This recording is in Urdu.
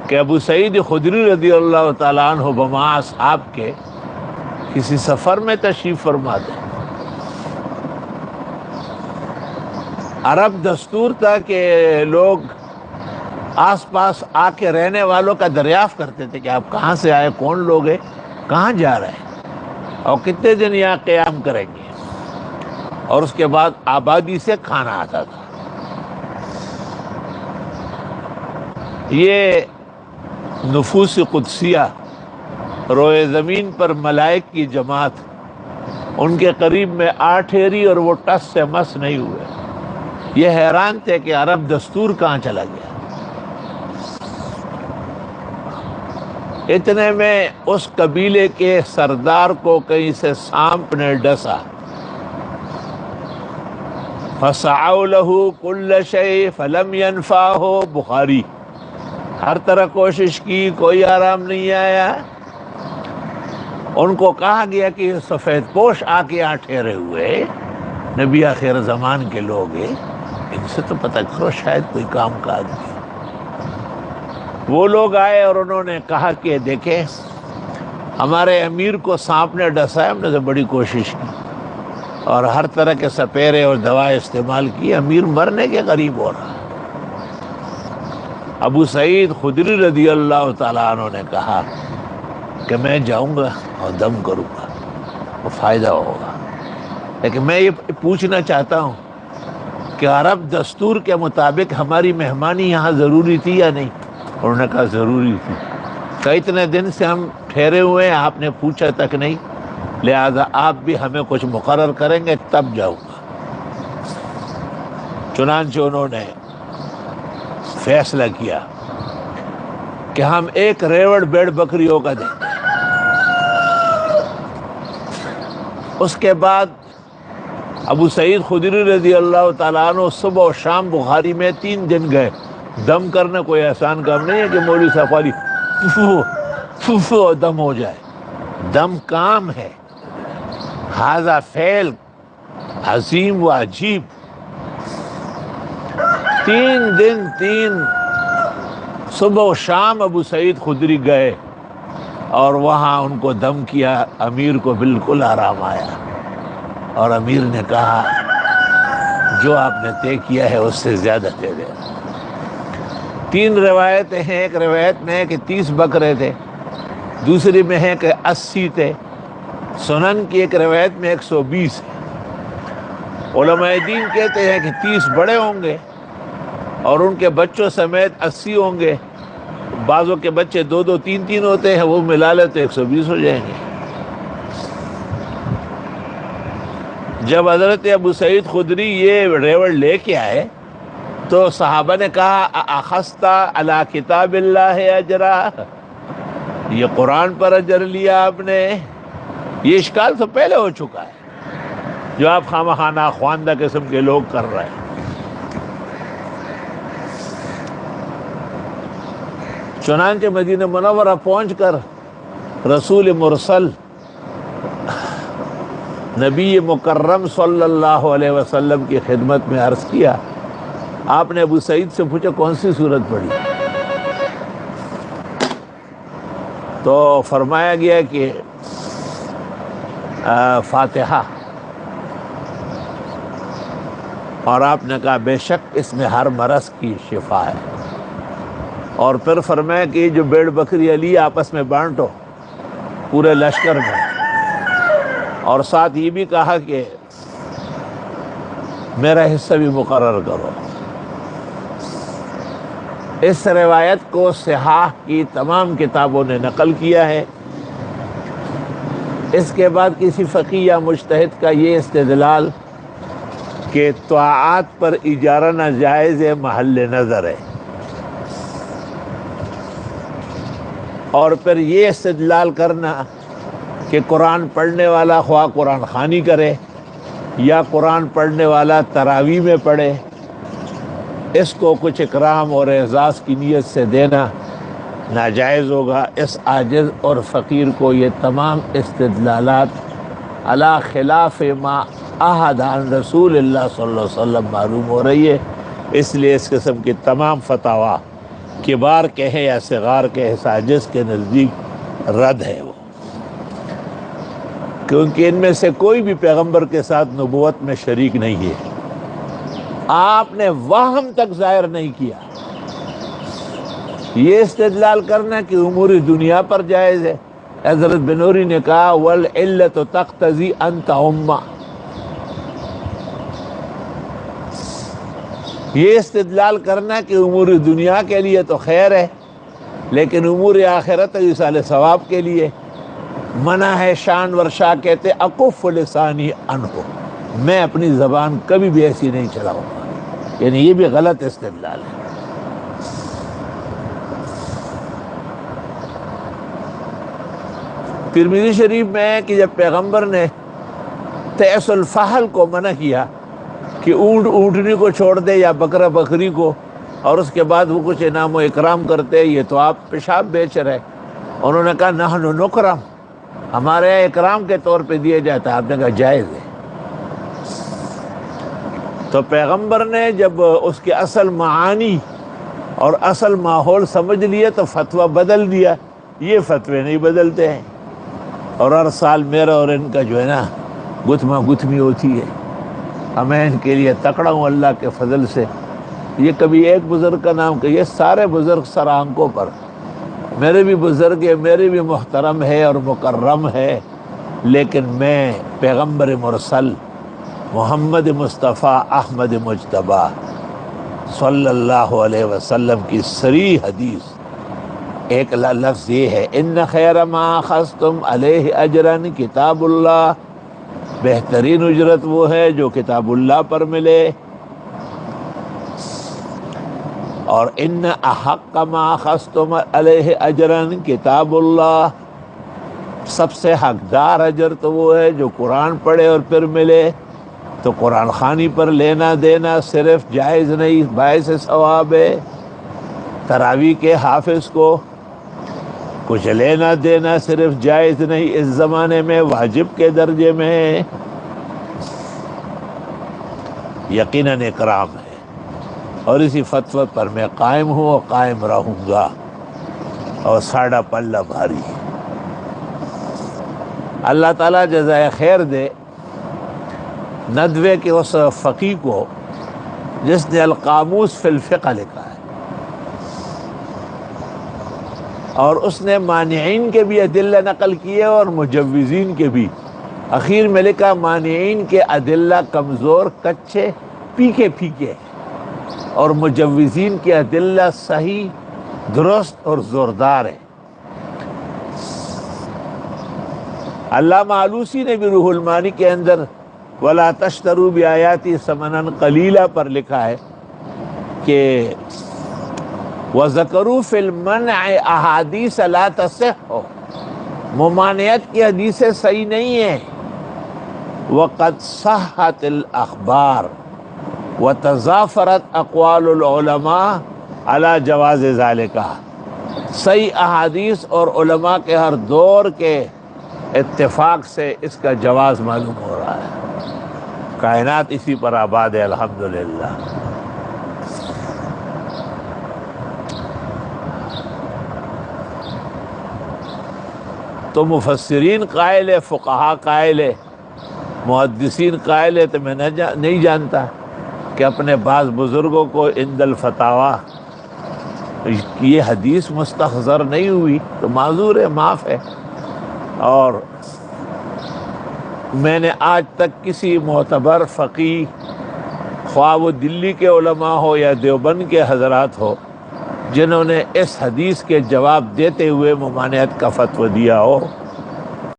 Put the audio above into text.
کہ ابو سعید خدری رضی اللہ تعالیٰ عنہ بما اصحاب کے کسی سفر میں تشریف فرما دے. عرب دستور تھا کہ لوگ آس پاس آ کے رہنے والوں کا دریافت کرتے تھے کہ آپ کہاں سے آئے، کون لوگ ہیں، کہاں جا رہے ہیں اور کتنے دن یہاں قیام کریں گے، اور اس کے بعد آبادی سے کھانا آتا تھا. یہ نفوس قدسیہ روئے زمین پر ملائک کی جماعت، ان کے قریب میں آ ٹھہری اور وہ ٹس سے مس نہیں ہوئے. یہ حیران تھے کہ عرب دستور کہاں چلا گیا. اتنے میں اس قبیلے کے سردار کو کہیں سے سانپ نے ڈسا. فَسَعَوْا لَهُ كُلَّ شَيْءٍ فَلَمْ يَنْفَعْهُ. بخاری. ہر طرح کوشش کی، کوئی آرام نہیں آیا. ان کو کہا گیا کہ یہ سفید پوش آ کے یہاں ٹھہرے ہوئے نبی آخر زمان کے لوگ ہیں، ان سے تو پتہ کرو، شاید کوئی کام کاج بھی. وہ لوگ آئے اور انہوں نے کہا کہ دیکھیں ہمارے امیر کو سانپ نے ڈسا ہے، ہم نے تو بڑی کوشش کی اور ہر طرح کے سپیرے اور دوائیں استعمال کی، امیر مرنے کے قریب ہو رہا. ابو سعید خدری رضی اللہ تعالیٰ عنہ نے کہا کہ میں جاؤں گا اور دم کروں گا، وہ فائدہ ہوگا. لیکن میں یہ پوچھنا چاہتا ہوں کہ عرب دستور کے مطابق ہماری مہمانی یہاں ضروری تھی یا نہیں؟ انہوں نے کہا ضروری تھی. کہ اتنے دن سے ہم ٹھہرے ہوئے ہیں، آپ نے پوچھا تک نہیں، لہذا آپ بھی ہمیں کچھ مقرر کریں گے تب جاؤں گا. چنانچہ انہوں نے فیصلہ کیا کہ ہم ایک ریوڑ بیڑ بکریوں کا دیں گے. اس کے بعد ابو سعید خدری رضی اللہ تعالیٰ عنہ صبح و شام بخاری میں 3 دن گئے. دم کرنا کوئی آسان کام نہیں ہے کہ مولوی صاحب والی اور دم ہو جائے. دم کام ہے، ھذا فعل عظیم و عجیب. 3 دن 3 صبح و شام ابو سعید خدری گئے اور وہاں ان کو دم کیا. امیر کو بالکل آرام آیا اور امیر نے کہا جو آپ نے طے کیا ہے اس سے زیادہ دے دیں. 3 روایتیں ہیں. ایک روایت میں ہے کہ 30 بکرے تھے، دوسری میں ہے کہ 80 تھے، سنن کی ایک روایت میں 120 ہے. علماء دین کہتے ہیں کہ 30 بڑے ہوں گے اور ان کے بچوں سمیت 80 ہوں گے. بعضوں کے بچے 2 3 ہوتے ہیں، وہ ملا لے تو 120 ہو جائیں گے. جب حضرت ابو سعید خدری یہ ریوڑ لے کے آئے تو صحابہ نے کہا اخذت علی کتاب اللہ اجرا، یہ قرآن پر اجر لیا آپ نے؟ یہ اشکال تو پہلے ہو چکا ہے جو آپ خواہ ناخواندہ قسم کے لوگ کر رہے ہیں. چنانچہ مدینہ منورہ پہنچ کر رسول مرسل نبی مکرم صلی اللہ علیہ وسلم کی خدمت میں عرض کیا. آپ نے ابو سعید سے پوچھا کون سی سورت پڑھی؟ تو فرمایا گیا کہ فاتحہ. اور آپ نے کہا بے شک اس میں ہر مرض کی شفا ہے. اور پھر فرمایا کہ جو بیڑ بکری علی آپس میں بانٹو پورے لشکر میں، اور ساتھ یہ بھی کہا کہ میرا حصہ بھی مقرر کرو. اس روایت کو صحاح کی تمام کتابوں نے نقل کیا ہے. اس کے بعد کسی فقیہ یا مجتہد کا یہ استدلال کہ طاعات پر اجارہ ناجائز ہے محل نظر ہے، اور پھر یہ استدلال کرنا کہ قرآن پڑھنے والا خواہ قرآن خوانی کرے یا قرآن پڑھنے والا تراویح میں پڑھے، اس کو کچھ اکرام اور اعزاز کی نیت سے دینا ناجائز ہوگا. اس عاجز اور فقیر کو یہ تمام استدلالات علی خلاف ما عہد عن رسول اللہ صلی اللہ علیہ وسلم معلوم ہو رہی ہے. اس لیے اس قسم کی تمام فتاویٰ کبار کے ہے یا صغار کے ہے، ساجس کے نزدیک رد ہے وہ، کیونکہ ان میں سے کوئی بھی پیغمبر کے ساتھ نبوت میں شریک نہیں ہے، آپ نے وہم تک ظاہر نہیں کیا۔ یہ استدلال کرنا کہ امور دنیا پر جائز ہے، حضرت بنوری نے کہا والعلت تقتضی ان تعم، یہ استدلال کرنا کہ امور دنیا کے لیے تو خیر ہے لیکن امور آخرت ایصال ثواب کے لیے منع ہے۔ شان ورشا کہتے اکف لسانی عنہ، میں اپنی زبان کبھی بھی ایسی نہیں چلاؤں گا، یعنی یہ بھی غلط استدلال ہے۔ ترمذی شریف میں ہے کہ جب پیغمبر نے تیس الفحل کو منع کیا کہ اونٹ اونٹنی کو چھوڑ دے یا بکرا بکری کو، اور اس کے بعد وہ کچھ انعام و اکرام کرتے، یہ تو آپ پیشاب بیچ رہے، انہوں نے کہا نحن نکرم، ہمارے یہاں اکرام کے طور پہ دیا جاتا ہے، آپ نے کہا جائز ہے۔ تو پیغمبر نے جب اس کے اصل معانی اور اصل ماحول سمجھ لیے تو فتویٰ بدل دیا، یہ فتوے نہیں بدلتے ہیں، اور ہر سال میرا اور ان کا جو ہے نا گتما گتمی ہوتی ہے، میں ان کے لیے تکڑا ہوں اللہ کے فضل سے۔ یہ کبھی ایک بزرگ کا نام کہ یہ سارے بزرگ سر آنکھوں پر، میرے بھی بزرگ ہے، میرے بھی محترم ہے اور مکرم ہے، لیکن میں پیغمبر مرسل محمد مصطفیٰ احمد مجتبیٰ صلی اللہ علیہ وسلم کی صریح حدیث ایک لفظ یہ ہے ان خیر ما اخذتم علیہ اجرا کتاب اللہ، بہترین اجرت وہ ہے جو کتاب اللہ پر ملے، اور ان احق ما اخذتم علیہ اجرا کتاب اللہ، سب سے حقدار اجر تو وہ ہے جو قرآن پڑھے اور پھر ملے، تو قرآن خوانی پر لینا دینا صرف جائز نہیں باعث ثواب ہے، تراویح کے حافظ کو کچھ لینا دینا صرف جائز نہیں، اس زمانے میں واجب کے درجے میں ہے، یقیناً اکرام ہے، اور اسی فتوی پر میں قائم ہوں اور قائم رہوں گا، اور ساڑھا پلہ بھاری۔ اللہ تعالیٰ جزائے خیر دے ندوے کے اس فقیہ کو جس نے القاموس فی الفقہ لکھا ہے، اور اس نے مانعین کے بھی ادلہ نقل کیے اور مجوزین کے بھی، اخیر میں لکھا مانعین کے ادلہ کمزور کچے پھیکے پھیکے، اور مجوزین کے ادلہ صحیح درست اور زوردار ہے۔ علامہ آلوسی نے بھی روح المعانی کے اندر وَلَا تَشْتَرُوا بِآيَاتِي ثَمَنًا قَلِيلًا پر لکھا ہے کہ وَذَكَرُوا فِي الْمَنْعِ أَحَادِيثَ لَا تَصِحُّ، ممانعت کی حدیثیں صحیح نہیں ہیں، وَقَدْ صَحَّتِ الْأَخْبَارُ وَتَضَافَرَتْ أَقْوَالُ الْعُلَمَاءِ عَلَى جَوَازِ ذَلِكَ، صحیح احادیث اور علماء کے ہر دور کے اتفاق سے اس کا جواز معلوم ہو رہا ہے۔ کائنات اسی پر آباد ہے الحمدللہ۔ تو مفسرین قائل ہے، فقہا قائل ہے، محدثین قائل ہے، تو میں نہیں جانتا کہ اپنے بعض بزرگوں کو عند الفتاویٰ یہ حدیث مستحضر نہیں ہوئی تو معذور ہے، معاف ہے، اور میں نے آج تک کسی معتبر فقیہ، خواہ وہ دلی کے علماء ہو یا دیوبند کے حضرات ہو، جنہوں نے اس حدیث کے جواب دیتے ہوئے ممانعت کا فتویٰ دیا ہو،